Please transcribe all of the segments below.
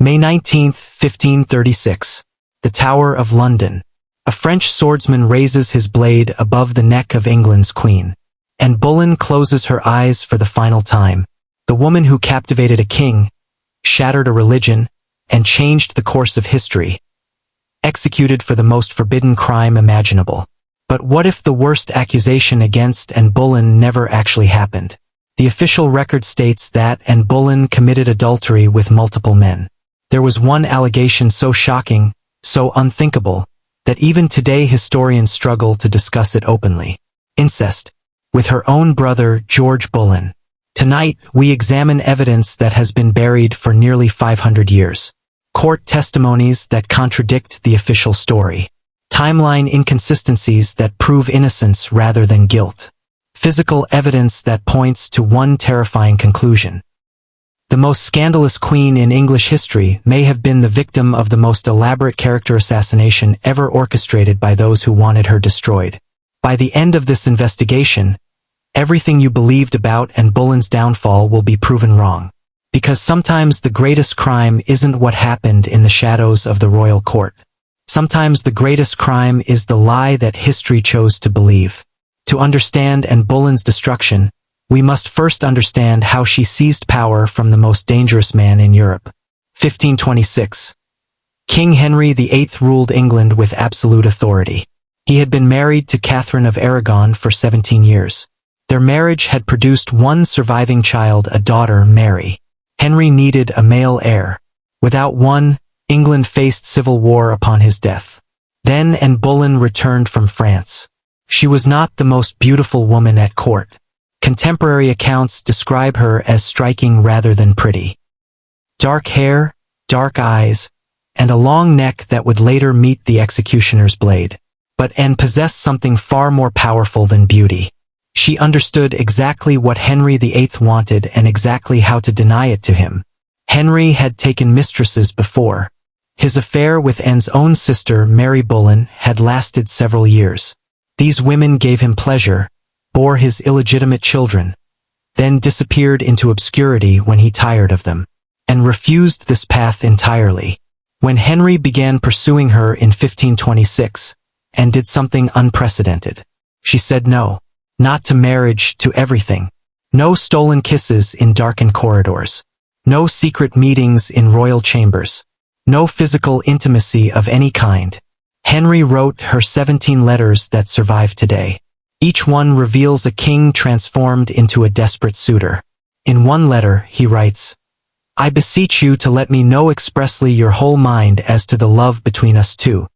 May 19, 1536. The Tower of London. A French swordsman raises his blade above the neck of England's queen. Anne Boleyn closes her eyes for the final time. The woman who captivated a king, shattered a religion, and changed the course of history. Executed for the most forbidden crime imaginable. But what if the worst accusation against Anne Boleyn never actually happened? The official record states that Anne Boleyn committed adultery with multiple men. There was one allegation so shocking, so unthinkable, that even today historians struggle to discuss it openly. Incest. With her own brother, George Boleyn. Tonight, we examine evidence that has been buried for nearly 500 years. Court testimonies that contradict the official story. Timeline inconsistencies that prove innocence rather than guilt. Physical evidence that points to one terrifying conclusion. The most scandalous queen in English history may have been the victim of the most elaborate character assassination ever orchestrated by those who wanted her destroyed. By the end of this investigation, everything you believed about Anne Boleyn's downfall will be proven wrong. Because sometimes the greatest crime isn't what happened in the shadows of the royal court. Sometimes the greatest crime is the lie that history chose to believe. To understand Anne Boleyn's destruction, we must first understand how she seized power from the most dangerous man in Europe. 1526. King Henry VIII ruled England with absolute authority. He had been married to Catherine of Aragon for 17 years. Their marriage had produced one surviving child, a daughter, Mary. Henry needed a male heir. Without one, England faced civil war upon his death. Then Anne Boleyn returned from France. She was not the most beautiful woman at court. Contemporary accounts describe her as striking rather than pretty. Dark hair, dark eyes, and a long neck that would later meet the executioner's blade. But Anne possessed something far more powerful than beauty. She understood exactly what Henry VIII wanted and exactly how to deny it to him. Henry had taken mistresses before. His affair with Anne's own sister, Mary Boleyn, had lasted several years. These women gave him pleasure, bore his illegitimate children, then disappeared into obscurity when he tired of them, and refused this path entirely. When Henry began pursuing her in 1526, Anne did something unprecedented. She said no. Not to marriage, to everything. No stolen kisses in darkened corridors. No secret meetings in royal chambers. No physical intimacy of any kind. Henry wrote her 17 letters that survive today. Each one reveals a king transformed into a desperate suitor. In one letter, he writes, "I beseech you to let me know expressly your whole mind as to the love between us two."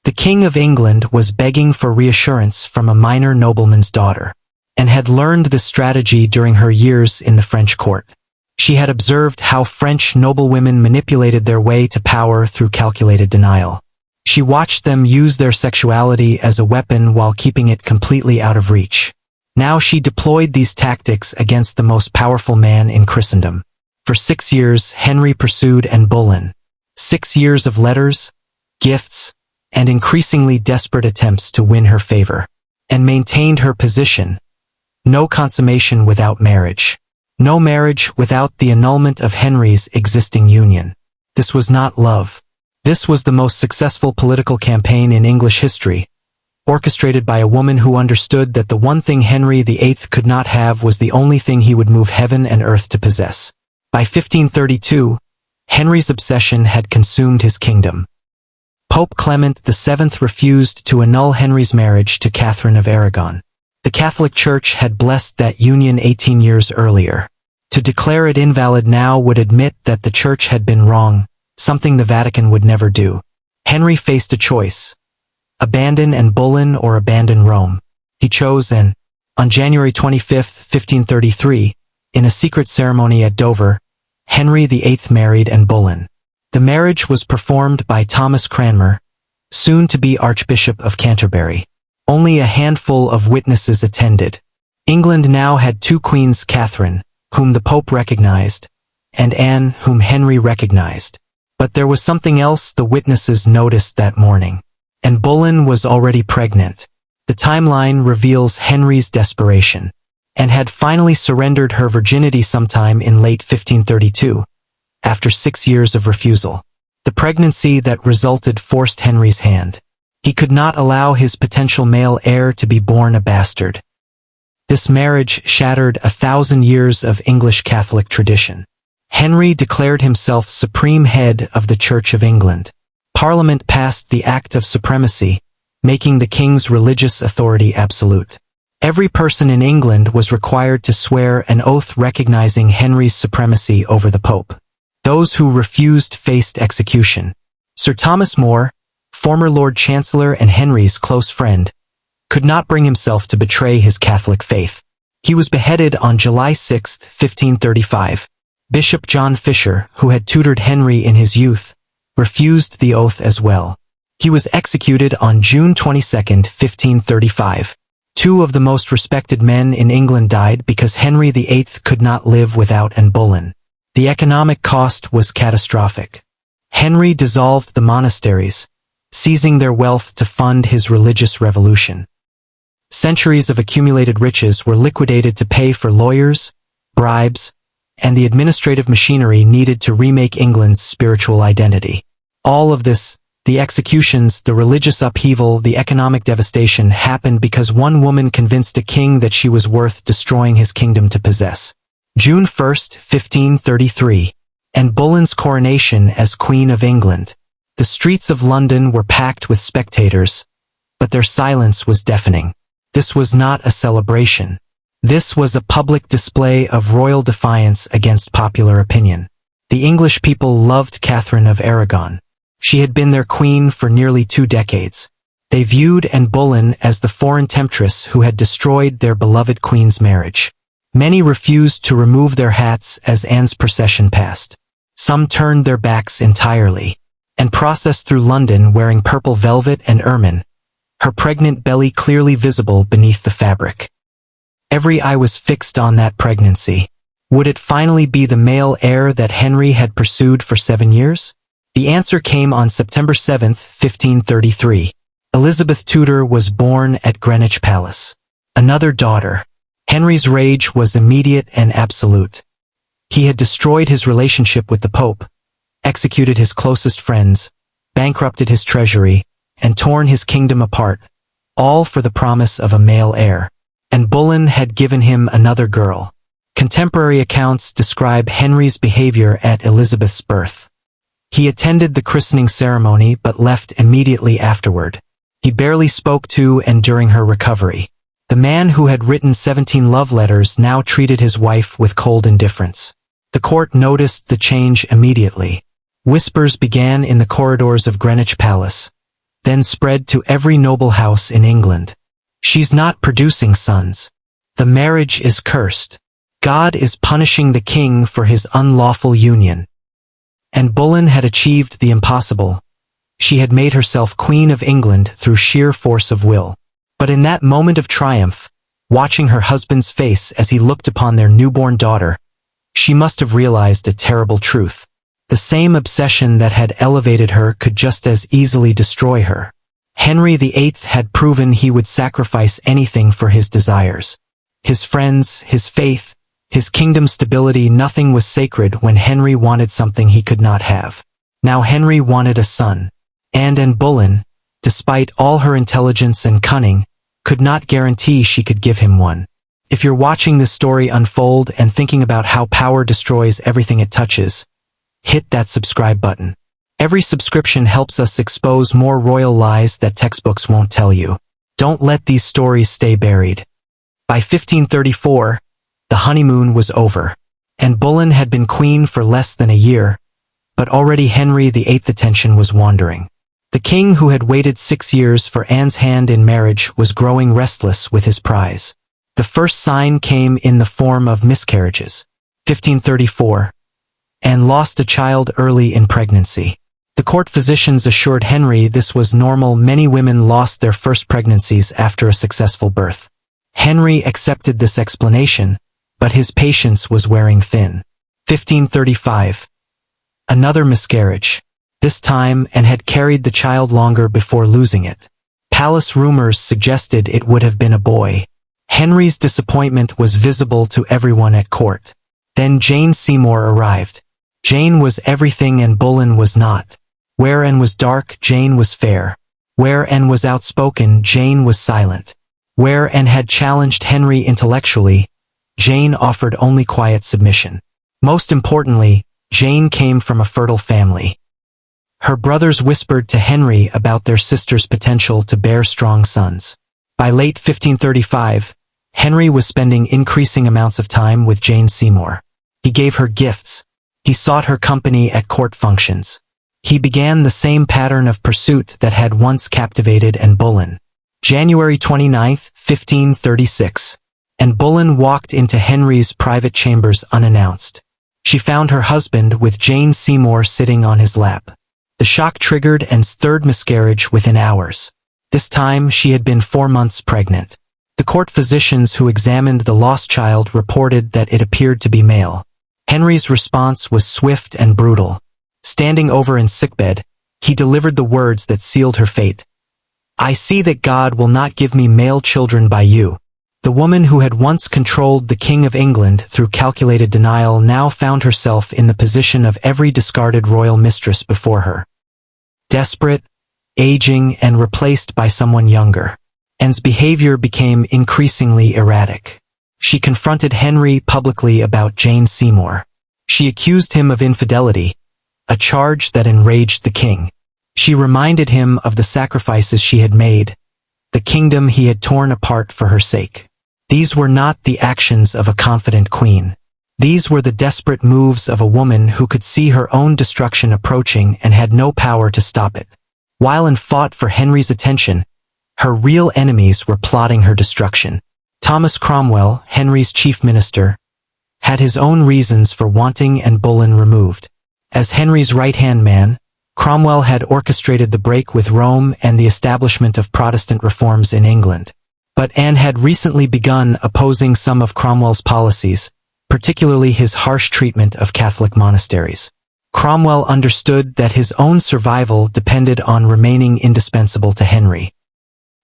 The King of England was begging for reassurance from a minor nobleman's daughter, and had learned this strategy during her years in the French court. She had observed how French noblewomen manipulated their way to power through calculated denial. She watched them use their sexuality as a weapon while keeping it completely out of reach. Now she deployed these tactics against the most powerful man in Christendom. For 6 years, Henry pursued Anne Boleyn. 6 years of letters, gifts, and increasingly desperate attempts to win her favor, and maintained her position. No consummation without marriage. No marriage without the annulment of Henry's existing union. This was not love. This was the most successful political campaign in English history, orchestrated by a woman who understood that the one thing Henry VIII could not have was the only thing he would move heaven and earth to possess. By 1532, Henry's obsession had consumed his kingdom. Pope Clement VII refused to annul Henry's marriage to Catherine of Aragon. The Catholic Church had blessed that union 18 years earlier. To declare it invalid now would admit that the Church had been wrong, something the Vatican would never do. Henry faced a choice. Abandon Anne Boleyn or abandon Rome. He chose and, on January 25, 1533, in a secret ceremony at Dover, Henry VIII married Anne Boleyn. The marriage was performed by Thomas Cranmer, soon to be Archbishop of Canterbury. Only a handful of witnesses attended. England now had two queens, Catherine, whom the Pope recognized, and Anne, whom Henry recognized. But there was something else the witnesses noticed that morning. Anne Boleyn was already pregnant. The timeline reveals Henry's desperation. Anne had finally surrendered her virginity sometime in late 1532. after 6 years of refusal. The pregnancy that resulted forced Henry's hand. He could not allow his potential male heir to be born a bastard. This marriage shattered 1,000 years of English Catholic tradition. Henry declared himself supreme head of the Church of England. Parliament passed the Act of Supremacy, making the king's religious authority absolute. Every person in England was required to swear an oath recognizing Henry's supremacy over the Pope. Those who refused faced execution. Sir Thomas More, former Lord Chancellor and Henry's close friend, could not bring himself to betray his Catholic faith. He was beheaded on July 6, 1535. Bishop John Fisher, who had tutored Henry in his youth, refused the oath as well. He was executed on June 22, 1535. Two of the most respected men in England died because Henry VIII could not live without Anne Boleyn. The economic cost was catastrophic. Henry dissolved the monasteries, seizing their wealth to fund his religious revolution. Centuries of accumulated riches were liquidated to pay for lawyers, bribes, and the administrative machinery needed to remake England's spiritual identity. All of this, the executions, the religious upheaval, the economic devastation, happened because one woman convinced a king that she was worth destroying his kingdom to possess. June 1, 1533. Anne Boleyn's coronation as Queen of England. The streets of London were packed with spectators, but their silence was deafening. This was not a celebration. This was a public display of royal defiance against popular opinion. The English people loved Catherine of Aragon. She had been their queen for nearly 2 decades. They viewed Anne Boleyn as the foreign temptress who had destroyed their beloved queen's marriage. Many refused to remove their hats as Anne's procession passed. Some turned their backs entirely, and processed through London wearing purple velvet and ermine, her pregnant belly clearly visible beneath the fabric. Every eye was fixed on that pregnancy. Would it finally be the male heir that Henry had pursued for 7 years? The answer came on September 7, 1533. Elizabeth Tudor was born at Greenwich Palace. Another daughter. Henry's rage was immediate and absolute. He had destroyed his relationship with the Pope, executed his closest friends, bankrupted his treasury, and torn his kingdom apart, all for the promise of a male heir. And Boleyn had given him another girl. Contemporary accounts describe Henry's behavior at Elizabeth's birth. He attended the christening ceremony but left immediately afterward. He barely spoke to and during her recovery. The man who had written 17 love letters now treated his wife with cold indifference. The court noticed the change immediately. Whispers began in the corridors of Greenwich Palace, then spread to every noble house in England. She's not producing sons. The marriage is cursed. God is punishing the king for his unlawful union. And Boleyn had achieved the impossible. She had made herself Queen of England through sheer force of will. But in that moment of triumph, watching her husband's face as he looked upon their newborn daughter, she must have realized a terrible truth. The same obsession that had elevated her could just as easily destroy her. Henry VIII had proven he would sacrifice anything for his desires. His friends, his faith, his kingdom's stability, nothing was sacred when Henry wanted something he could not have. Now Henry wanted a son. And Anne Boleyn, despite all her intelligence and cunning, could not guarantee she could give him one. If you're watching this story unfold and thinking about how power destroys everything it touches, hit that subscribe button. Every subscription helps us expose more royal lies that textbooks won't tell you. Don't let these stories stay buried. By 1534, the honeymoon was over. Anne Boleyn had been queen for less than a year, but already Henry VIII's attention was wandering. The king who had waited 6 years for Anne's hand in marriage was growing restless with his prize. The first sign came in the form of miscarriages. 1534. Anne lost a child early in pregnancy. The court physicians assured Henry this was normal. Many women lost their first pregnancies after a successful birth. Henry accepted this explanation, but his patience was wearing thin. 1535. Another miscarriage. This time Anne had carried the child longer before losing it. Palace rumors suggested it would have been a boy. Henry's disappointment was visible to everyone at court. Then Jane Seymour arrived. Jane was everything and Boleyn was not. Where Anne was dark, Jane was fair. Where Anne was outspoken, Jane was silent. Where Anne had challenged Henry intellectually, Jane offered only quiet submission. Most importantly, Jane came from a fertile family. Her brothers whispered to Henry about their sister's potential to bear strong sons. By late 1535, Henry was spending increasing amounts of time with Jane Seymour. He gave her gifts. He sought her company at court functions. He began the same pattern of pursuit that had once captivated Anne Boleyn. January 29, 1536. Anne Boleyn walked into Henry's private chambers unannounced. She found her husband with Jane Seymour sitting on his lap. The shock triggered Anne's third miscarriage within hours. This time she had been 4 months pregnant. The court physicians who examined the lost child reported that it appeared to be male. Henry's response was swift and brutal. Standing over in sickbed, he delivered the words that sealed her fate. "I see that God will not give me male children by you." The woman who had once controlled the King of England through calculated denial now found herself in the position of every discarded royal mistress before her. Desperate, aging, and replaced by someone younger. Anne's behavior became increasingly erratic. She confronted Henry publicly about Jane Seymour. She accused him of infidelity, a charge that enraged the king. She reminded him of the sacrifices she had made, the kingdom he had torn apart for her sake. These were not the actions of a confident queen. These were the desperate moves of a woman who could see her own destruction approaching and had no power to stop it. While Anne fought for Henry's attention, her real enemies were plotting her destruction. Thomas Cromwell, Henry's chief minister, had his own reasons for wanting Anne Boleyn removed. As Henry's right-hand man, Cromwell had orchestrated the break with Rome and the establishment of Protestant reforms in England. But Anne had recently begun opposing some of Cromwell's policies, particularly his harsh treatment of Catholic monasteries. Cromwell understood that his own survival depended on remaining indispensable to Henry.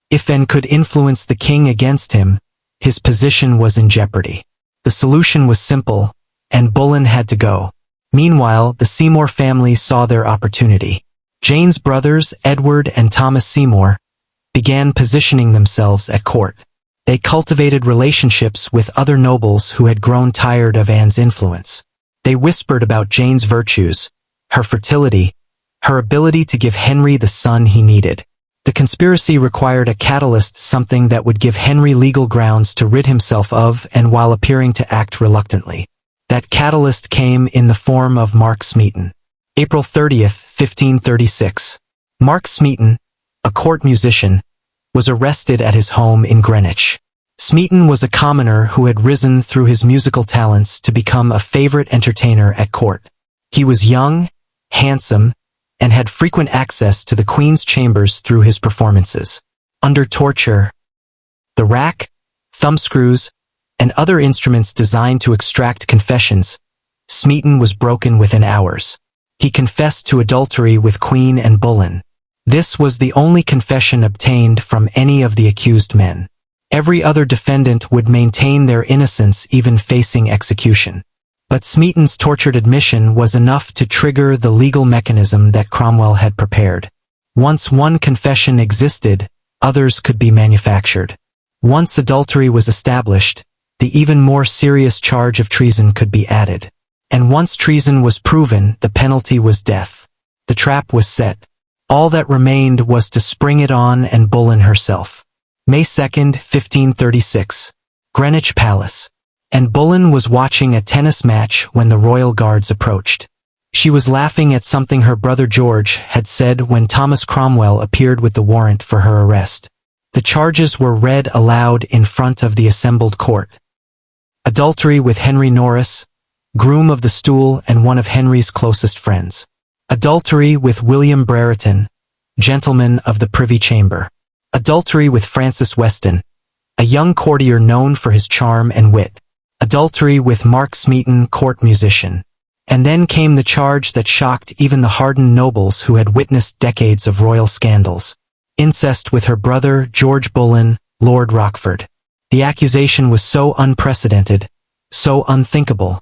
If Anne could influence the king against him, his position was in jeopardy. The solution was simple, Anne Boleyn had to go. Meanwhile, the Seymour family saw their opportunity. Jane's brothers, Edward and Thomas Seymour, began positioning themselves at court. They cultivated relationships with other nobles who had grown tired of Anne's influence. They whispered about Jane's virtues, her fertility, her ability to give Henry the son he needed. The conspiracy required a catalyst, something that would give Henry legal grounds to rid himself of and while appearing to act reluctantly. That catalyst came in the form of Mark Smeaton. April 30th, 1536. Mark Smeaton, a court musician, was arrested at his home in Greenwich. Smeaton was a commoner who had risen through his musical talents to become a favorite entertainer at court. He was young, handsome, and had frequent access to the Queen's chambers through his performances. Under torture, the rack, thumbscrews, and other instruments designed to extract confessions, Smeaton was broken within hours. He confessed to adultery with Queen Anne Boleyn. This was the only confession obtained from any of the accused men. Every other defendant would maintain their innocence even facing execution. But Smeaton's tortured admission was enough to trigger the legal mechanism that Cromwell had prepared. Once one confession existed, others could be manufactured. Once adultery was established, the even more serious charge of treason could be added. And once treason was proven, the penalty was death. The trap was set. All that remained was to spring it on Anne Boleyn herself. May 2nd, 1536. Greenwich Palace. Anne Boleyn was watching a tennis match when the royal guards approached. She was laughing at something her brother George had said when Thomas Cromwell appeared with the warrant for her arrest. The charges were read aloud in front of the assembled court. Adultery with Henry Norris, groom of the stool and one of Henry's closest friends. Adultery with William Brereton, gentleman of the Privy Chamber. Adultery with Francis Weston, a young courtier known for his charm and wit. Adultery with Mark Smeaton, court musician. And then came the charge that shocked even the hardened nobles who had witnessed decades of royal scandals. Incest with her brother, George Boleyn, Lord Rochford. The accusation was so unprecedented, so unthinkable,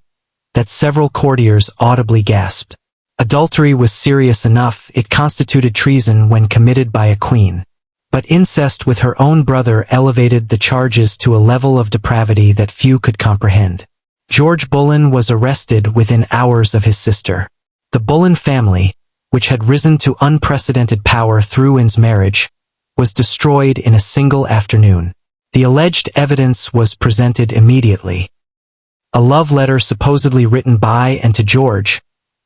that several courtiers audibly gasped. Adultery was serious enough; it constituted treason when committed by a queen. But incest with her own brother elevated the charges to a level of depravity that few could comprehend. George Boleyn was arrested within hours of his sister. The Boleyn family, which had risen to unprecedented power through Anne's marriage, was destroyed in a single afternoon. The alleged evidence was presented immediately. A love letter supposedly written by and to George,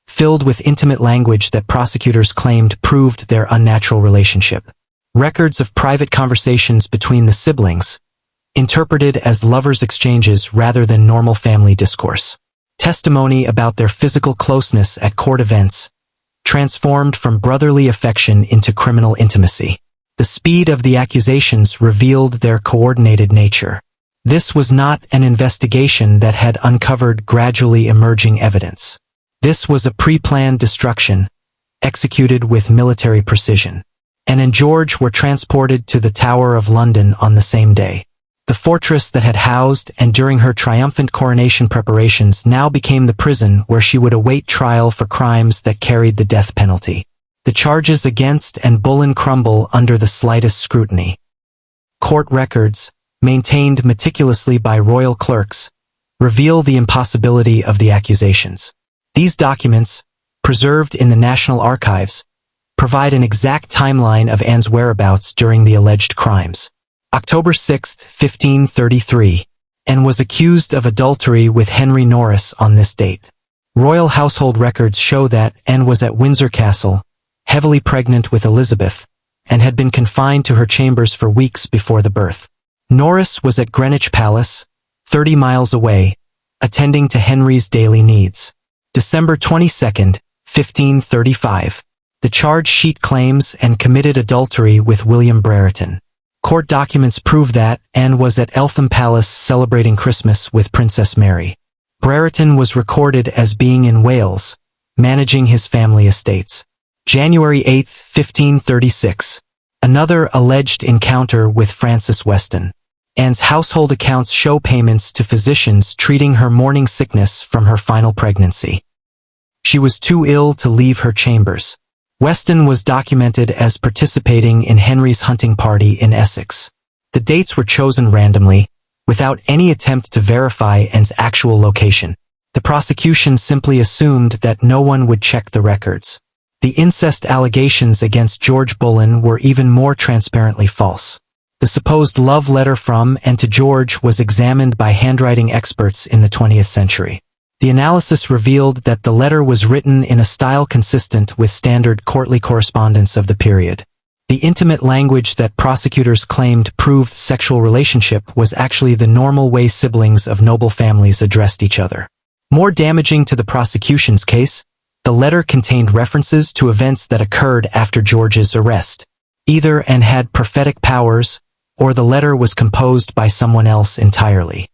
filled with intimate language that prosecutors claimed proved their unnatural relationship. Records of private conversations between the siblings, interpreted as lovers' exchanges rather than normal family discourse. Testimony about their physical closeness at court events, transformed from brotherly affection into criminal intimacy. The speed of the accusations revealed their coordinated nature. This was not an investigation that had uncovered gradually emerging evidence. This was a pre-planned destruction, executed with military precision. Anne and George were transported to the Tower of London on the same day. The fortress that had housed and during her triumphant coronation preparations now became the prison where she would await trial for crimes that carried the death penalty. The charges against Anne Boleyn crumble under the slightest scrutiny. Court records, maintained meticulously by royal clerks, reveal the impossibility of the accusations. These documents, preserved in the National Archives, provide an exact timeline of Anne's whereabouts during the alleged crimes. October 6, 1533, Anne was accused of adultery with Henry Norris on this date. Royal household records show that Anne was at Windsor Castle, heavily pregnant with Elizabeth, and had been confined to her chambers for weeks before the birth. Norris was at Greenwich Palace, 30 miles away, attending to Henry's daily needs. December 22, 1535. The charge sheet claims Anne committed adultery with William Brereton. Court documents prove that Anne was at Eltham Palace celebrating Christmas with Princess Mary. Brereton was recorded as being in Wales, managing his family estates. January 8, 1536. Another alleged encounter with Francis Weston. Anne's household accounts show payments to physicians treating her morning sickness from her final pregnancy. She was too ill to leave her chambers. Weston was documented as participating in Henry's hunting party in Essex. The dates were chosen randomly, without any attempt to verify Anne's actual location. The prosecution simply assumed that no one would check the records. The incest allegations against George Boleyn were even more transparently false. The supposed love letter from and to George was examined by handwriting experts in the 20th century. The analysis revealed that the letter was written in a style consistent with standard courtly correspondence of the period. The intimate language that prosecutors claimed proved sexual relationship was actually the normal way siblings of noble families addressed each other. More damaging to the prosecution's case, the letter contained references to events that occurred after George's arrest. Either Anne had prophetic powers, or the letter was composed by someone else entirely.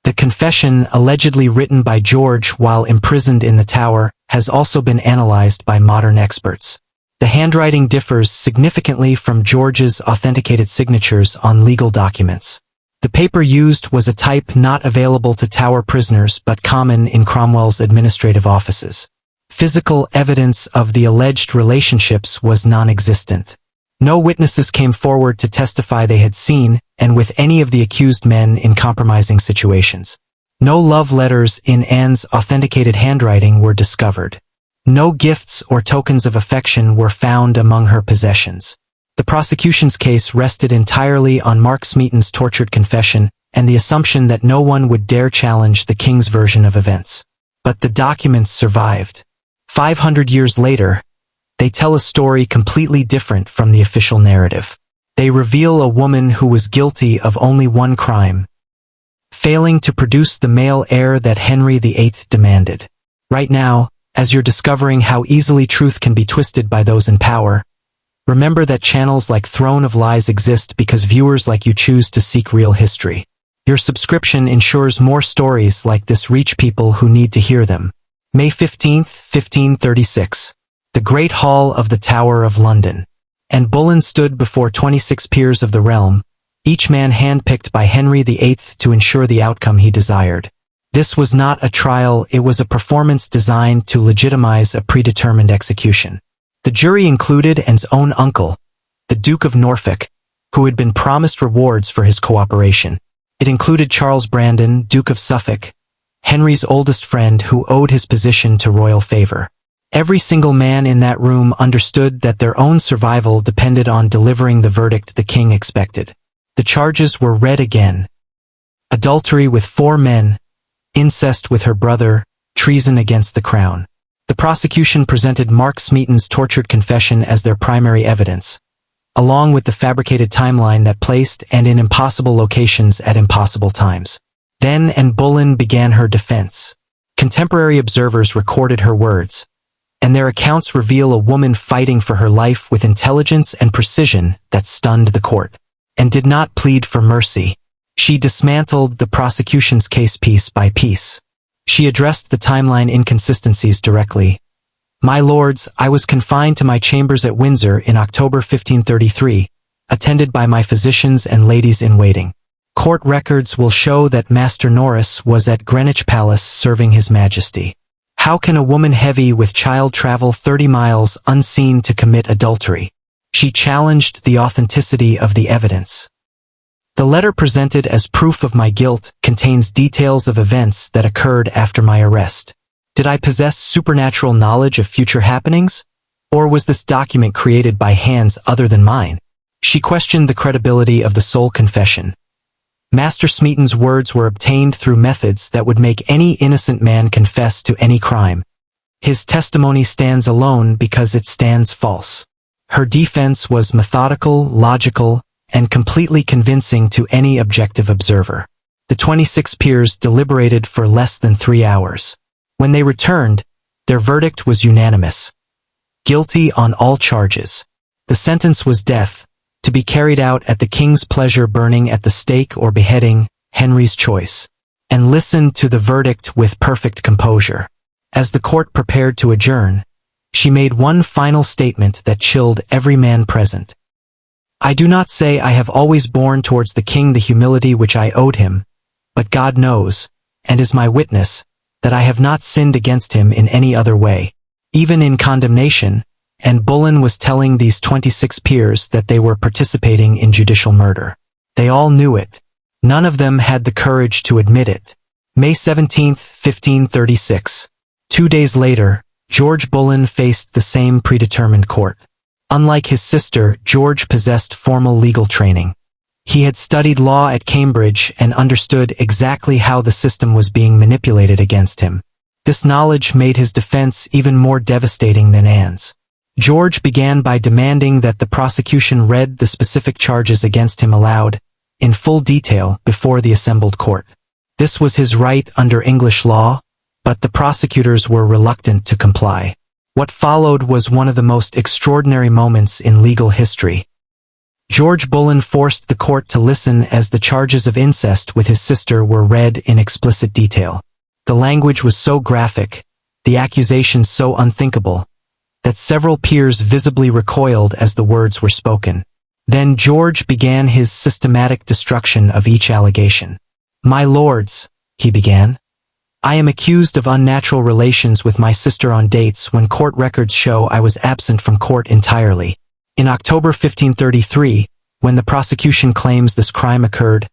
The confession, allegedly written by George while imprisoned in the Tower, has also been analyzed by modern experts. The handwriting differs significantly from George's authenticated signatures on legal documents. The paper used was a type not available to Tower prisoners but common in Cromwell's administrative offices. Physical evidence of the alleged relationships was non-existent. No witnesses came forward to testify they had seen and with any of the accused men in compromising situations. No love letters in Anne's authenticated handwriting were discovered. No gifts or tokens of affection were found among her possessions. The prosecution's case rested entirely on Mark Smeaton's tortured confession and the assumption that no one would dare challenge the king's version of events. But the documents survived. 500 years later, they tell a story completely different from the official narrative. They reveal a woman who was guilty of only one crime, failing to produce the male heir that Henry VIII demanded. Right now, as you're discovering how easily truth can be twisted by those in power, remember that channels like Throne of Lies exist because viewers like you choose to seek real history. Your subscription ensures more stories like this reach people who need to hear them. May 15, 1536. The Great Hall of the Tower of London. Anne Boleyn stood before 26 peers of the realm, each man handpicked by Henry VIII to ensure the outcome he desired. This was not a trial, it was a performance designed to legitimize a predetermined execution. The jury included Anne's own uncle, the Duke of Norfolk, who had been promised rewards for his cooperation. It included Charles Brandon, Duke of Suffolk, Henry's oldest friend who owed his position to royal favor. Every single man in that room understood that their own survival depended on delivering the verdict the king expected. The charges were read again. Adultery with 4 men, incest with her brother, treason against the crown. The prosecution presented Mark Smeaton's tortured confession as their primary evidence, along with the fabricated timeline that placed Anne in impossible locations at impossible times. Then Anne Boleyn began her defense. Contemporary observers recorded her words, and their accounts reveal a woman fighting for her life with intelligence and precision that stunned the court, and did not plead for mercy. She dismantled the prosecution's case piece by piece. She addressed the timeline inconsistencies directly. "My lords, I was confined to my chambers at Windsor in October 1533, attended by my physicians and ladies-in-waiting. Court records will show that Master Norris was at Greenwich Palace serving His Majesty. How can a woman heavy with child travel 30 miles unseen to commit adultery?" She challenged the authenticity of the evidence. "The letter presented as proof of my guilt contains details of events that occurred after my arrest. Did I possess supernatural knowledge of future happenings? Or was this document created by hands other than mine?" She questioned the credibility of the sole confession. Master Smeaton's words were obtained through methods that would make any innocent man confess to any crime. His testimony stands alone because it stands false. Her defense was methodical, logical, and completely convincing to any objective observer. The 26 peers deliberated for less than 3 hours. When they returned, their verdict was unanimous. Guilty on all charges. The sentence was death, to be carried out at the king's pleasure, burning at the stake or beheading, Henry's choice. And listened to the verdict with perfect composure. As the court prepared to adjourn, she made one final statement that chilled every man present. "I do not say I have always borne towards the king the humility which I owed him, but God knows, and is my witness, that I have not sinned against him in any other way." Even in condemnation, Anne Boleyn was telling these 26 peers that they were participating in judicial murder. They all knew it. None of them had the courage to admit it. May 17, 1536. 2 days later, George Boleyn faced the same predetermined court. Unlike his sister, George possessed formal legal training. He had studied law at Cambridge and understood exactly how the system was being manipulated against him. This knowledge made his defense even more devastating than Anne's. George began by demanding that the prosecution read the specific charges against him aloud, in full detail, before the assembled court. This was his right under English law, but the prosecutors were reluctant to comply. What followed was one of the most extraordinary moments in legal history. George Boleyn forced the court to listen as the charges of incest with his sister were read in explicit detail. The language was so graphic, the accusations so unthinkable, that several peers visibly recoiled as the words were spoken. Then George began his systematic destruction of each allegation. "My lords," he began, "I am accused of unnatural relations with my sister on dates when court records show I was absent from court entirely. In October 1533, when the prosecution claims this crime occurred,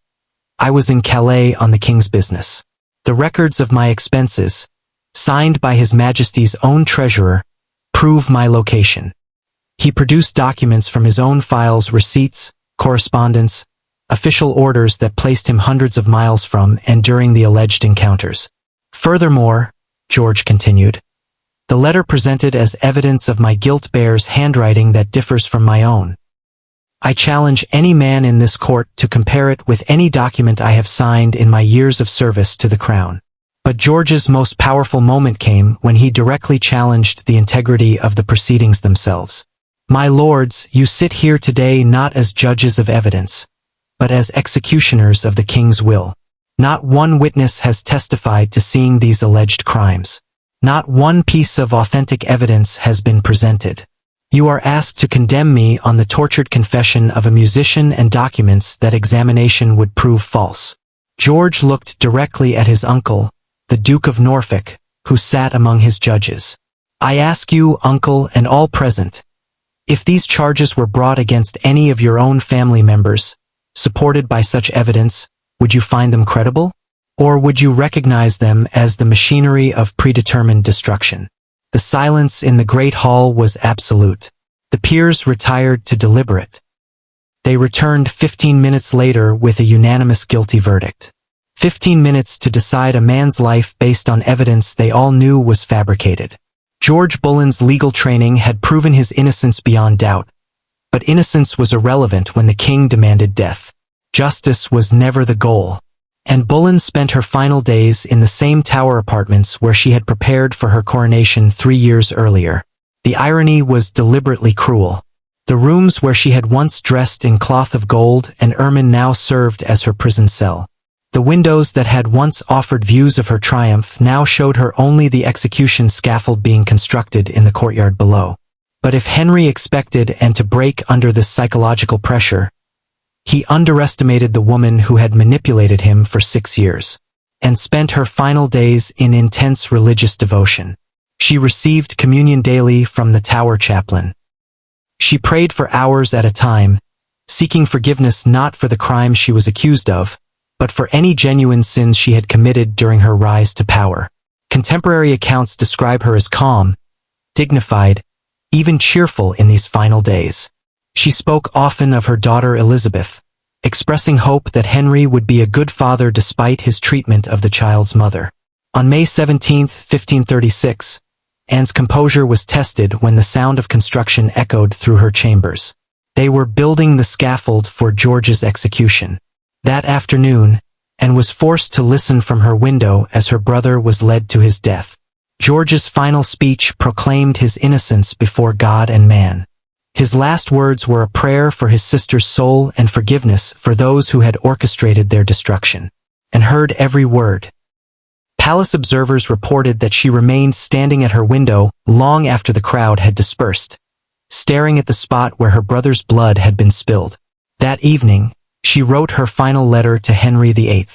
I was in Calais on the king's business. The records of my expenses, signed by His Majesty's own treasurer, prove my location." He produced documents from his own files, receipts, correspondence, official orders that placed him hundreds of miles from and during the alleged encounters. "Furthermore," George continued, "the letter presented as evidence of my guilt bears handwriting that differs from my own. I challenge any man in this court to compare it with any document I have signed in my years of service to the crown." But George's most powerful moment came when he directly challenged the integrity of the proceedings themselves. "My lords, you sit here today not as judges of evidence, but as executioners of the king's will. Not one witness has testified to seeing these alleged crimes. Not one piece of authentic evidence has been presented. You are asked to condemn me on the tortured confession of a musician and documents that examination would prove false." George looked directly at his uncle, the Duke of Norfolk, who sat among his judges. I ask you, uncle, and all present, if these charges were brought against any of your own family members, supported by such evidence, would you find them credible? Or would you recognize them as the machinery of predetermined destruction? The silence in the great hall was absolute. The peers retired to deliberate. They returned 15 minutes later with a unanimous guilty verdict. 15 minutes to decide a man's life based on evidence they all knew was fabricated. George Boleyn's legal training had proven his innocence beyond doubt, but innocence was irrelevant when the king demanded death. Justice was never the goal. Anne Boleyn spent her final days in the same Tower apartments where she had prepared for her coronation 3 years earlier. The irony was deliberately cruel. The rooms where she had once dressed in cloth of gold and ermine now served as her prison cell. The windows that had once offered views of her triumph now showed her only the execution scaffold being constructed in the courtyard below. But if Henry expected Anne to break under this psychological pressure, he underestimated the woman who had manipulated him for 6 years, and spent her final days in intense religious devotion. She received communion daily from the Tower chaplain. She prayed for hours at a time, seeking forgiveness not for the crimes she was accused of, but for any genuine sins she had committed during her rise to power. Contemporary accounts describe her as calm, dignified, even cheerful in these final days. She spoke often of her daughter Elizabeth, expressing hope that Henry would be a good father despite his treatment of the child's mother. On May 17, 1536, Anne's composure was tested when the sound of construction echoed through her chambers. They were building the scaffold for George's execution. That afternoon, Anne was forced to listen from her window as her brother was led to his death. George's final speech proclaimed his innocence before God and man. His last words were a prayer for his sister's soul and forgiveness for those who had orchestrated their destruction. Anne heard every word. Palace observers reported that she remained standing at her window long after the crowd had dispersed, staring at the spot where her brother's blood had been spilled. That evening, she wrote her final letter to Henry VIII.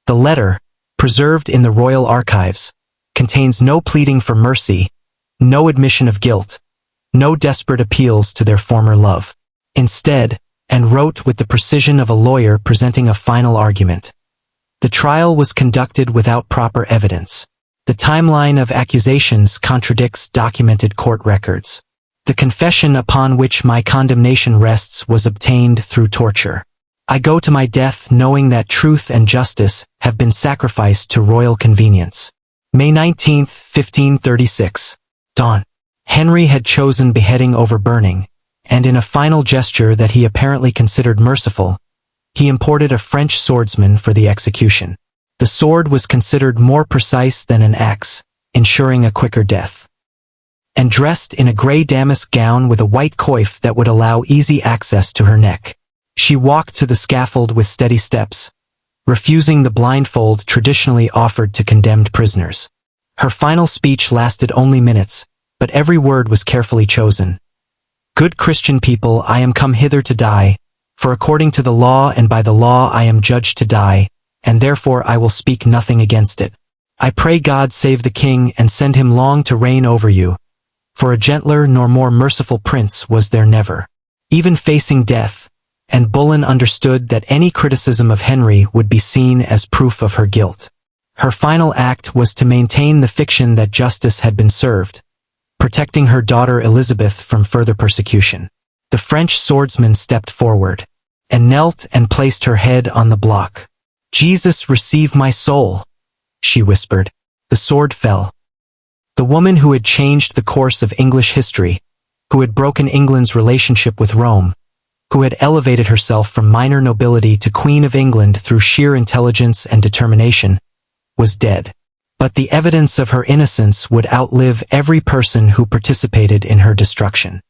The letter, preserved in the royal archives, contains no pleading for mercy, no admission of guilt, no desperate appeals to their former love. Instead, Anne wrote with the precision of a lawyer presenting a final argument. The trial was conducted without proper evidence. The timeline of accusations contradicts documented court records. The confession upon which my condemnation rests was obtained through torture. I go to my death knowing that truth and justice have been sacrificed to royal convenience. May 19, 1536. Dawn. Henry had chosen beheading over burning, and in a final gesture that he apparently considered merciful, he imported a French swordsman for the execution. The sword was considered more precise than an axe, ensuring a quicker death. And dressed in a gray damask gown with a white coif that would allow easy access to her neck, she walked to the scaffold with steady steps, refusing the blindfold traditionally offered to condemned prisoners. Her final speech lasted only minutes, but every word was carefully chosen. Good Christian people, I am come hither to die, for according to the law and by the law I am judged to die, and therefore I will speak nothing against it. I pray God save the king and send him long to reign over you, for a gentler nor more merciful prince was there never. Even facing death, Anne Boleyn understood that any criticism of Henry would be seen as proof of her guilt. Her final act was to maintain the fiction that justice had been served, protecting her daughter Elizabeth from further persecution. The French swordsman stepped forward, and knelt and placed her head on the block. Jesus, receive my soul, she whispered. The sword fell. The woman who had changed the course of English history, who had broken England's relationship with Rome, who had elevated herself from minor nobility to Queen of England through sheer intelligence and determination, was dead. But the evidence of her innocence would outlive every person who participated in her destruction.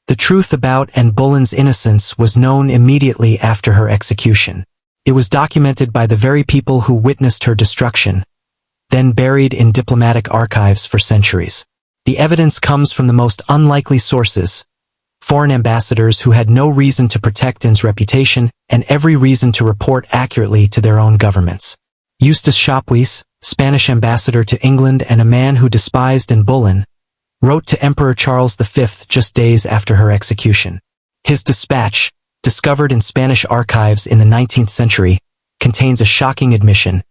The truth about Anne Boleyn's innocence was known immediately after her execution. It was documented by the very people who witnessed her destruction, then buried in diplomatic archives for centuries. The evidence comes from the most unlikely sources: foreign ambassadors who had no reason to protect Anne's reputation and every reason to report accurately to their own governments. Eustace Chapuis, Spanish ambassador to England and a man who despised Anne Boleyn, wrote to Emperor Charles V just days after her execution. His dispatch, discovered in Spanish archives in the 19th century, contains a shocking admission.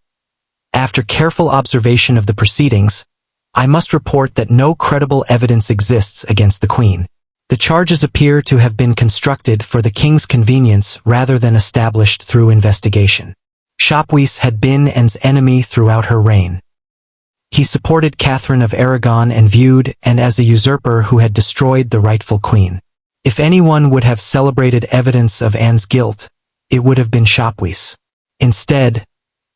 After careful observation of the proceedings, I must report that no credible evidence exists against the Queen. The charges appear to have been constructed for the King's convenience rather than established through investigation. Chapuis had been Anne's enemy throughout her reign. He supported Catherine of Aragon and viewed Anne as a usurper who had destroyed the rightful queen. If anyone would have celebrated evidence of Anne's guilt, it would have been Chapuis. Instead,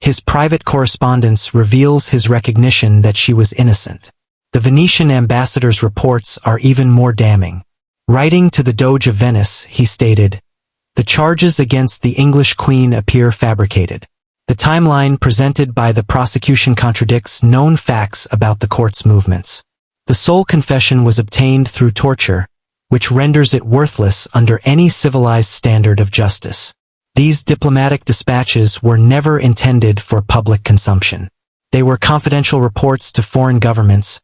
his private correspondence reveals his recognition that she was innocent. The Venetian ambassador's reports are even more damning. Writing to the Doge of Venice, he stated, "The charges against the English queen appear fabricated. The timeline presented by the prosecution contradicts known facts about the court's movements. The sole confession was obtained through torture, which renders it worthless under any civilized standard of justice. These diplomatic dispatches were never intended for public consumption. They were confidential reports to foreign governments,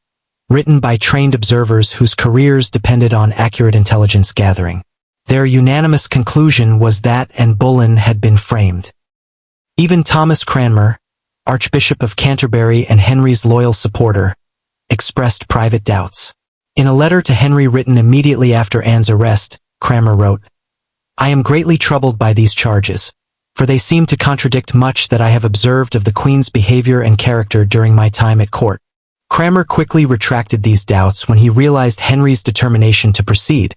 written by trained observers whose careers depended on accurate intelligence gathering. Their unanimous conclusion was that Anne Boleyn had been framed." Even Thomas Cranmer, Archbishop of Canterbury and Henry's loyal supporter, expressed private doubts. In a letter to Henry written immediately after Anne's arrest, Cranmer wrote, "I am greatly troubled by these charges, for they seem to contradict much that I have observed of the Queen's behavior and character during my time at court." Cranmer quickly retracted these doubts when he realized Henry's determination to proceed,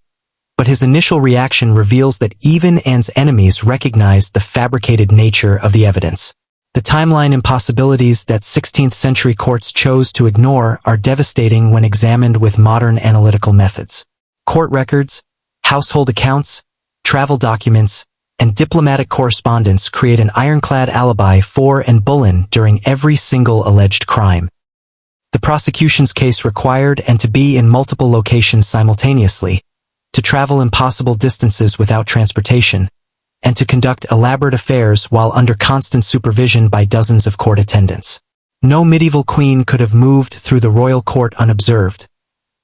but his initial reaction reveals that even Anne's enemies recognized the fabricated nature of the evidence. The timeline impossibilities that 16th century courts chose to ignore are devastating when examined with modern analytical methods. Court records, household accounts, travel documents, and diplomatic correspondence create an ironclad alibi for Anne Boleyn during every single alleged crime. The prosecution's case required Anne to be in multiple locations simultaneously, to travel impossible distances without transportation, and to conduct elaborate affairs while under constant supervision by dozens of court attendants. No medieval queen could have moved through the royal court unobserved,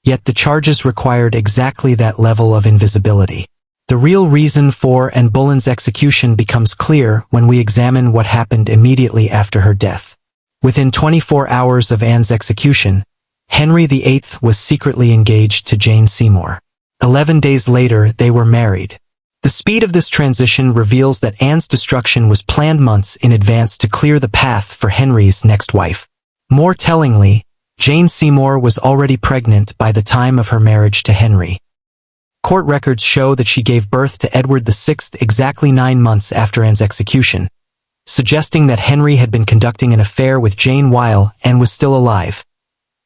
yet the charges required exactly that level of invisibility. The real reason for Anne Boleyn's execution becomes clear when we examine what happened immediately after her death. Within 24 hours of Anne's execution, Henry VIII was secretly engaged to Jane Seymour. 11 days later, they were married. The speed of this transition reveals that Anne's destruction was planned months in advance to clear the path for Henry's next wife. More tellingly, Jane Seymour was already pregnant by the time of her marriage to Henry. Court records show that she gave birth to Edward VI exactly 9 months after Anne's execution, suggesting that Henry had been conducting an affair with Jane while Anne was still alive,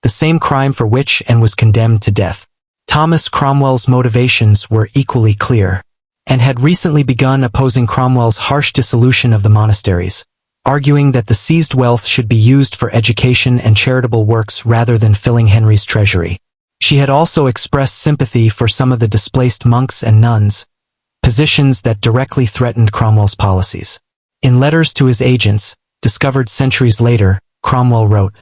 the same crime for which Anne was condemned to death. Thomas Cromwell's motivations were equally clear, and had recently begun opposing Cromwell's harsh dissolution of the monasteries, arguing that the seized wealth should be used for education and charitable works rather than filling Henry's treasury. She had also expressed sympathy for some of the displaced monks and nuns, positions that directly threatened Cromwell's policies. In letters to his agents, discovered centuries later, Cromwell wrote,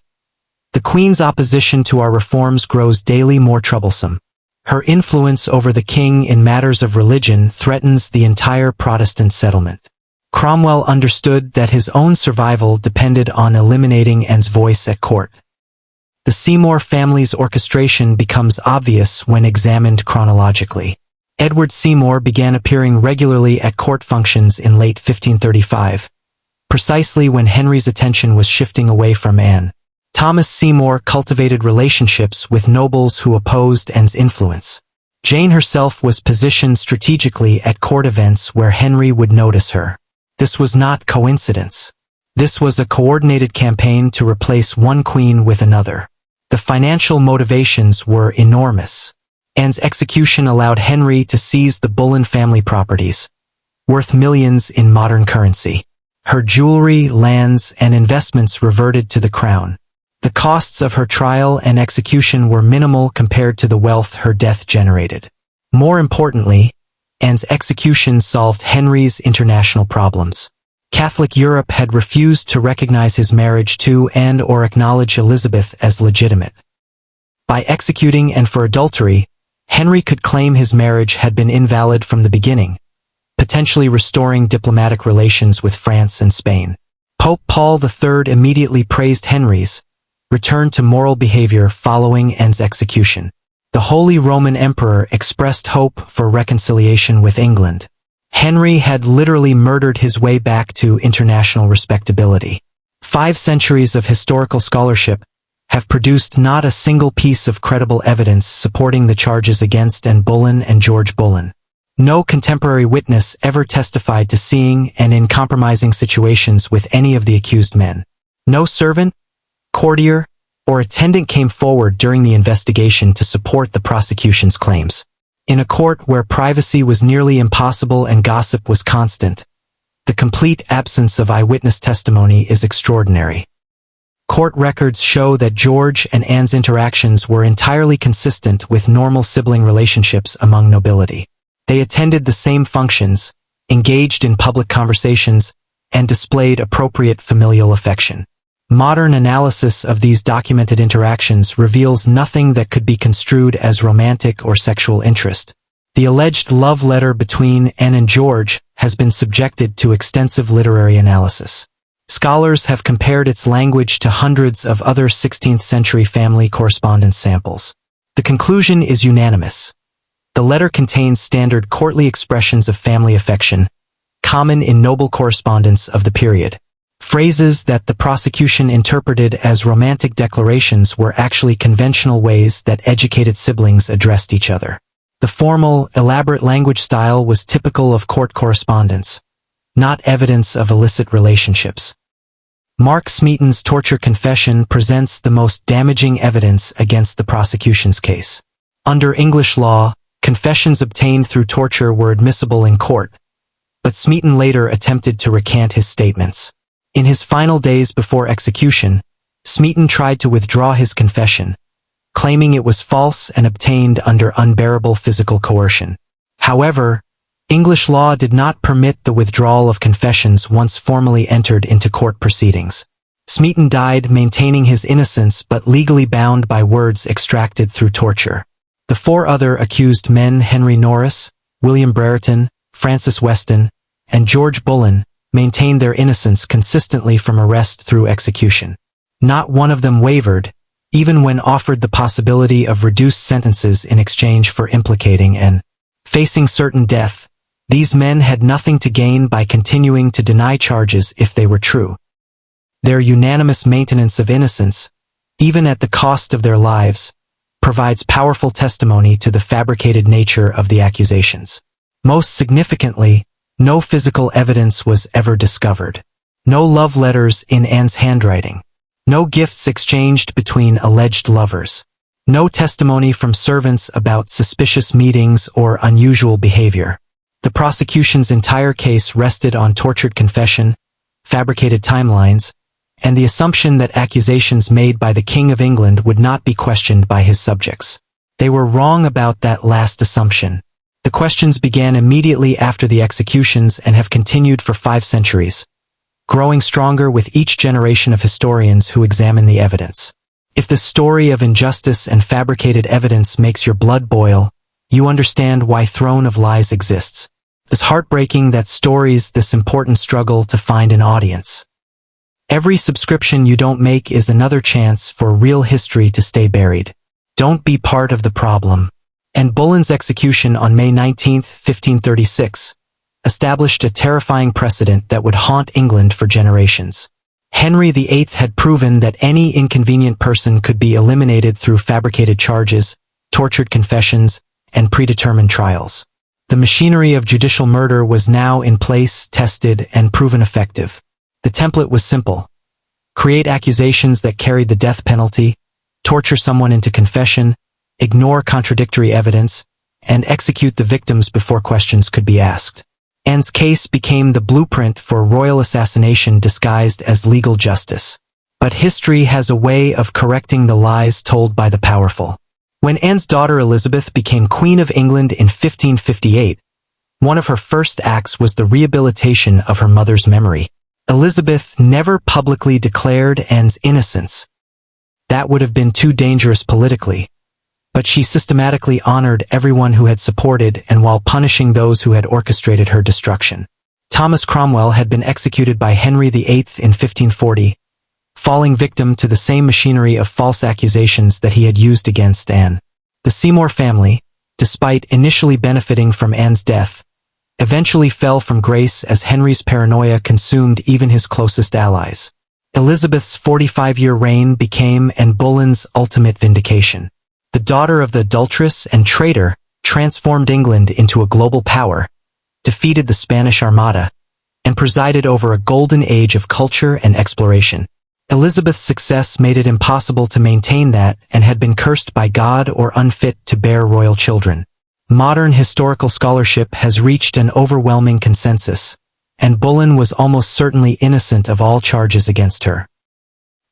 "The Queen's opposition to our reforms grows daily more troublesome. Her influence over the king in matters of religion threatens the entire Protestant settlement." Cromwell understood that his own survival depended on eliminating Anne's voice at court. The Seymour family's orchestration becomes obvious when examined chronologically. Edward Seymour began appearing regularly at court functions in late 1535, precisely when Henry's attention was shifting away from Anne. Thomas Seymour cultivated relationships with nobles who opposed Anne's influence. Jane herself was positioned strategically at court events where Henry would notice her. This was not coincidence. This was a coordinated campaign to replace one queen with another. The financial motivations were enormous. Anne's execution allowed Henry to seize the Boleyn family properties, worth millions in modern currency. Her jewelry, lands, and investments reverted to the crown. The costs of her trial and execution were minimal compared to the wealth her death generated. More importantly, Anne's execution solved Henry's international problems. Catholic Europe had refused to recognize his marriage to and/or acknowledge Elizabeth as legitimate. By executing and for adultery, Henry could claim his marriage had been invalid from the beginning, potentially restoring diplomatic relations with France and Spain. Pope Paul III immediately praised Henry's return to moral behavior following Anne's execution. The Holy Roman Emperor expressed hope for reconciliation with England. Henry had literally murdered his way back to international respectability. 5 centuries of historical scholarship have produced not a single piece of credible evidence supporting the charges against Anne Boleyn and George Boleyn. No contemporary witness ever testified to seeing and in compromising situations with any of the accused men. No servant, courtier, or attendant came forward during the investigation to support the prosecution's claims. In a court where privacy was nearly impossible and gossip was constant, the complete absence of eyewitness testimony is extraordinary. Court records show that George and Anne's interactions were entirely consistent with normal sibling relationships among nobility. They attended the same functions, engaged in public conversations, and displayed appropriate familial affection. Modern analysis of these documented interactions reveals nothing that could be construed as romantic or sexual interest. The alleged love letter between Anne and George has been subjected to extensive literary analysis. Scholars have compared its language to hundreds of other 16th-century family correspondence samples. The conclusion is unanimous. The letter contains standard courtly expressions of family affection, common in noble correspondence of the period. Phrases that the prosecution interpreted as romantic declarations were actually conventional ways that educated siblings addressed each other. The formal, elaborate language style was typical of court correspondence, not evidence of illicit relationships. Mark Smeaton's torture confession presents the most damaging evidence against the prosecution's case. Under English law, confessions obtained through torture were admissible in court, but Smeaton later attempted to recant his statements. In his final days before execution, Smeaton tried to withdraw his confession, claiming it was false and obtained under unbearable physical coercion. However, English law did not permit the withdrawal of confessions once formally entered into court proceedings. Smeaton died maintaining his innocence but legally bound by words extracted through torture. The 4 other accused men, Henry Norris, William Brereton, Francis Weston, and George Boleyn, maintained their innocence consistently from arrest through execution. Not one of them wavered, even when offered the possibility of reduced sentences in exchange for implicating and facing certain death. These men had nothing to gain by continuing to deny charges if they were true. Their unanimous maintenance of innocence, even at the cost of their lives, provides powerful testimony to the fabricated nature of the accusations. Most significantly, no physical evidence was ever discovered. No love letters in Anne's handwriting. No gifts exchanged between alleged lovers. No testimony from servants about suspicious meetings or unusual behavior. The prosecution's entire case rested on tortured confession, fabricated timelines, and the assumption that accusations made by the King of England would not be questioned by his subjects. They were wrong about that last assumption. The questions began immediately after the executions and have continued for 5 centuries, growing stronger with each generation of historians who examine the evidence. If the story of injustice and fabricated evidence makes your blood boil, you understand why Throne of Lies exists. It's heartbreaking that stories this important struggle to find an audience. Every subscription you don't make is another chance for real history to stay buried. Don't be part of the problem. Anne Boleyn's execution on May 19, 1536, established a terrifying precedent that would haunt England for generations. Henry VIII had proven that any inconvenient person could be eliminated through fabricated charges, tortured confessions, and predetermined trials. The machinery of judicial murder was now in place, tested, and proven effective. The template was simple. Create accusations that carried the death penalty, torture someone into confession, ignore contradictory evidence, and execute the victims before questions could be asked. Anne's case became the blueprint for royal assassination disguised as legal justice. But history has a way of correcting the lies told by the powerful. When Anne's daughter Elizabeth became Queen of England in 1558, one of her first acts was the rehabilitation of her mother's memory. Elizabeth never publicly declared Anne's innocence. That would have been too dangerous politically, but she systematically honored everyone who had supported and while punishing those who had orchestrated her destruction. Thomas Cromwell had been executed by Henry VIII in 1540, falling victim to the same machinery of false accusations that he had used against Anne. The Seymour family, despite initially benefiting from Anne's death, eventually fell from grace as Henry's paranoia consumed even his closest allies. Elizabeth's 45-year reign became Anne Boleyn's ultimate vindication. The daughter of the adulteress and traitor transformed England into a global power, defeated the Spanish Armada, and presided over a golden age of culture and exploration. Elizabeth's success made it impossible to maintain that and had been cursed by God or unfit to bear royal children. Modern historical scholarship has reached an overwhelming consensus, and Boleyn was almost certainly innocent of all charges against her.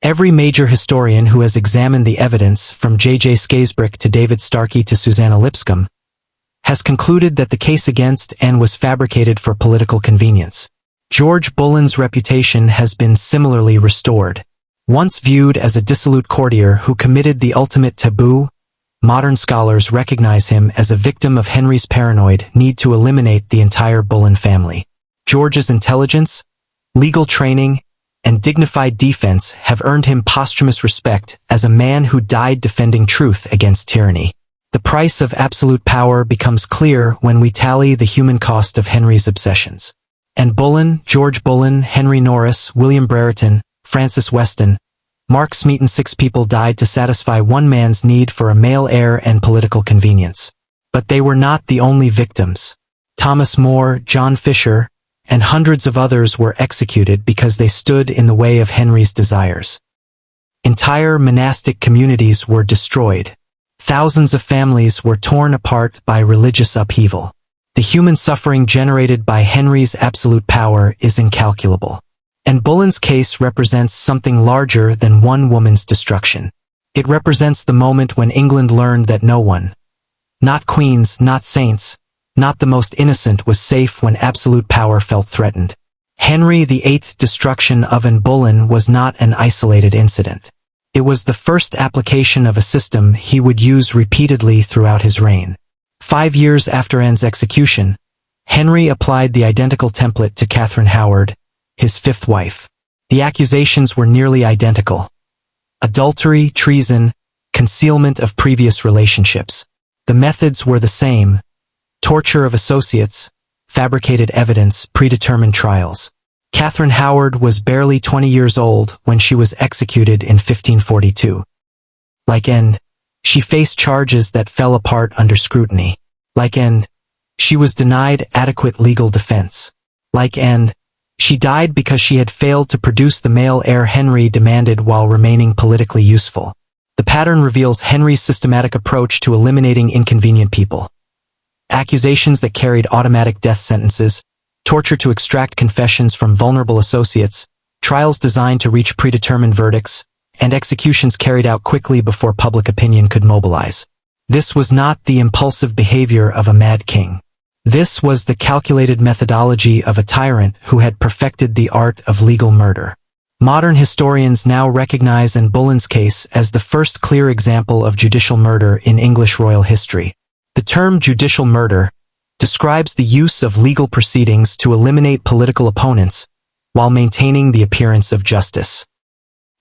Every major historian who has examined the evidence, from J.J. Scarisbrick to David Starkey to Susanna Lipscomb, has concluded that the case against Anne was fabricated for political convenience. George Boleyn's reputation has been similarly restored. Once viewed as a dissolute courtier who committed the ultimate taboo, modern scholars recognize him as a victim of Henry's paranoid need to eliminate the entire Boleyn family. George's intelligence, legal training, and dignified defense have earned him posthumous respect as a man who died defending truth against tyranny. The price of absolute power becomes clear when we tally the human cost of Henry's obsessions. Anne Boleyn, George Boleyn, Henry Norris, William Brereton, Francis Weston, Mark Smeaton. 6 people died to satisfy one man's need for a male heir and political convenience. But they were not the only victims. Thomas More, John Fisher, and hundreds of others were executed because they stood in the way of Henry's desires. Entire monastic communities were destroyed. Thousands of families were torn apart by religious upheaval. The human suffering generated by Henry's absolute power is incalculable. And Boleyn's case represents something larger than one woman's destruction. It represents the moment when England learned that no one, not queens, not saints, not the most innocent, was safe when absolute power felt threatened. Henry VIII's destruction of Anne Boleyn was not an isolated incident. It was the first application of a system he would use repeatedly throughout his reign. 5 years after Anne's execution, Henry applied the identical template to Catherine Howard, his 5th wife. The accusations were nearly identical: adultery, treason, concealment of previous relationships. The methods were the same: torture of associates, fabricated evidence, predetermined trials. Catherine Howard was barely 20 years old when she was executed in 1542. Like Anne, she faced charges that fell apart under scrutiny. Like Anne, she was denied adequate legal defense. Like Anne, she died because she had failed to produce the male heir Henry demanded while remaining politically useful. The pattern reveals Henry's systematic approach to eliminating inconvenient people. Accusations that carried automatic death sentences, torture to extract confessions from vulnerable associates, trials designed to reach predetermined verdicts, and executions carried out quickly before public opinion could mobilize. This was not the impulsive behavior of a mad king. This was the calculated methodology of a tyrant who had perfected the art of legal murder. Modern historians now recognize Anne Boleyn's case as the first clear example of judicial murder in English royal history. The term judicial murder describes the use of legal proceedings to eliminate political opponents while maintaining the appearance of justice.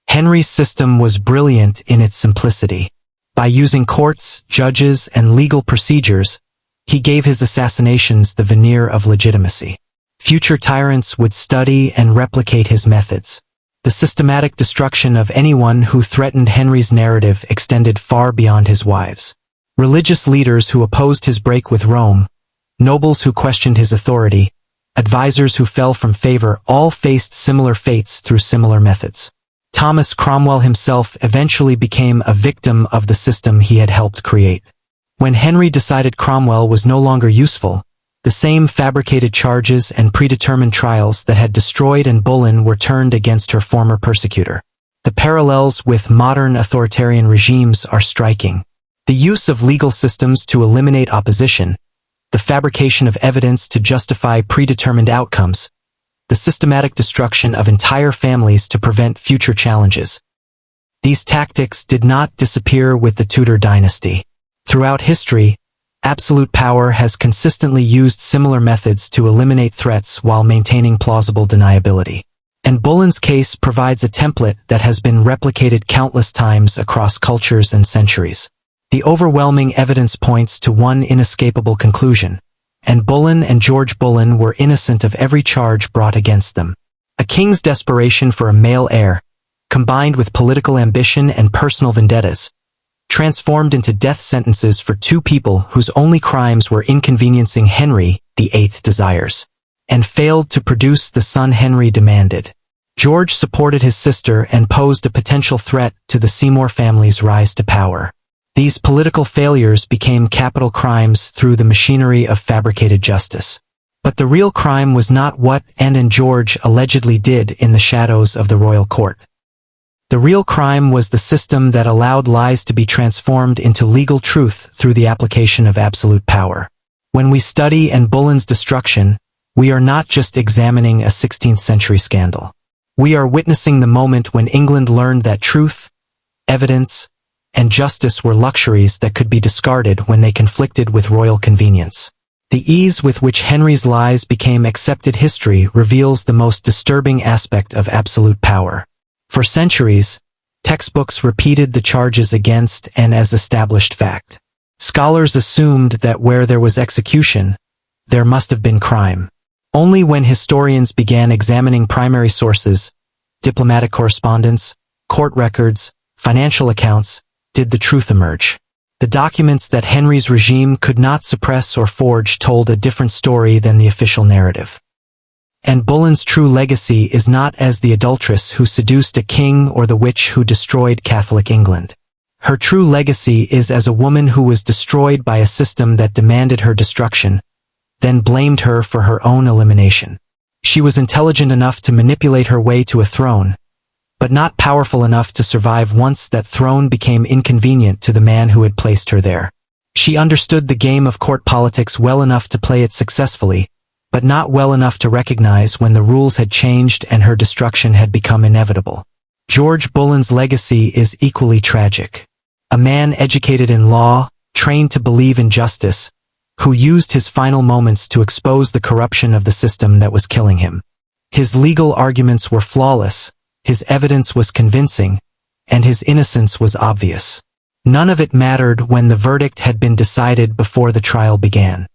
Henry's system was brilliant in its simplicity. By using courts, judges, and legal procedures, he gave his assassinations the veneer of legitimacy. Future tyrants would study and replicate his methods. The systematic destruction of anyone who threatened Henry's narrative extended far beyond his wives. Religious leaders who opposed his break with Rome, nobles who questioned his authority, advisors who fell from favor, all faced similar fates through similar methods. Thomas Cromwell himself eventually became a victim of the system he had helped create. When Henry decided Cromwell was no longer useful, the same fabricated charges and predetermined trials that had destroyed Anne Boleyn were turned against her former persecutor. The parallels with modern authoritarian regimes are striking. The use of legal systems to eliminate opposition, the fabrication of evidence to justify predetermined outcomes, the systematic destruction of entire families to prevent future challenges. These tactics did not disappear with the Tudor dynasty. Throughout history, absolute power has consistently used similar methods to eliminate threats while maintaining plausible deniability. Anne Boleyn's case provides a template that has been replicated countless times across cultures and centuries. The overwhelming evidence points to one inescapable conclusion: Anne Boleyn and George Boleyn were innocent of every charge brought against them. A king's desperation for a male heir, combined with political ambition and personal vendettas, transformed into death sentences for two people whose only crimes were inconveniencing Henry VIII's desires, and failed to produce the son Henry demanded. George supported his sister and posed a potential threat to the Seymour family's rise to power. These political failures became capital crimes through the machinery of fabricated justice. But the real crime was not what Anne and George allegedly did in the shadows of the royal court. The real crime was the system that allowed lies to be transformed into legal truth through the application of absolute power. When we study Anne Boleyn's destruction, we are not just examining a 16th century scandal. We are witnessing the moment when England learned that truth, evidence, and justice were luxuries that could be discarded when they conflicted with royal convenience. The ease with which Henry's lies became accepted history reveals the most disturbing aspect of absolute power. For centuries, textbooks repeated the charges against Anne as established fact. Scholars assumed that where there was execution, there must have been crime. Only when historians began examining primary sources, diplomatic correspondence, court records, financial accounts, did the truth emerge. The documents that Henry's regime could not suppress or forge told a different story than the official narrative. Anne Boleyn's true legacy is not as the adulteress who seduced a king or the witch who destroyed Catholic England. Her true legacy is as a woman who was destroyed by a system that demanded her destruction, then blamed her for her own elimination. She was intelligent enough to manipulate her way to a throne, but not powerful enough to survive once that throne became inconvenient to the man who had placed her there. She understood the game of court politics well enough to play it successfully, but not well enough to recognize when the rules had changed and her destruction had become inevitable. George Boleyn's legacy is equally tragic. A man educated in law, trained to believe in justice, who used his final moments to expose the corruption of the system that was killing him. His legal arguments were flawless, his evidence was convincing, and his innocence was obvious. None of it mattered when the verdict had been decided before the trial began.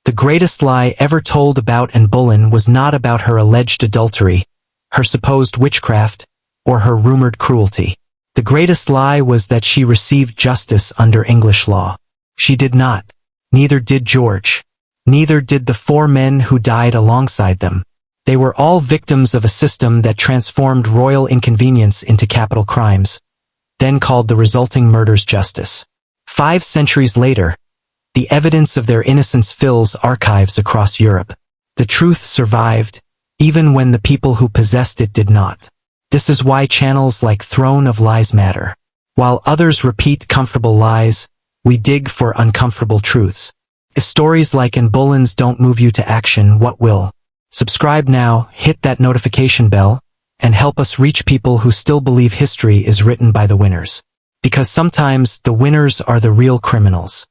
The greatest lie ever told about Anne Boleyn was not about her alleged adultery, her supposed witchcraft, or her rumored cruelty. The greatest lie was that she received justice under English law. She did not. Neither did George. Neither did the four men who died alongside them. They were all victims of a system that transformed royal inconvenience into capital crimes, then called the resulting murders justice. 5 centuries later, the evidence of their innocence fills archives across Europe. The truth survived, even when the people who possessed it did not. This is why channels like Throne of Lies matter. While others repeat comfortable lies, we dig for uncomfortable truths. If stories like Anne Boleyn's don't move you to action, what will? Subscribe now, hit that notification bell, and help us reach people who still believe history is written by the winners. Because sometimes the winners are the real criminals.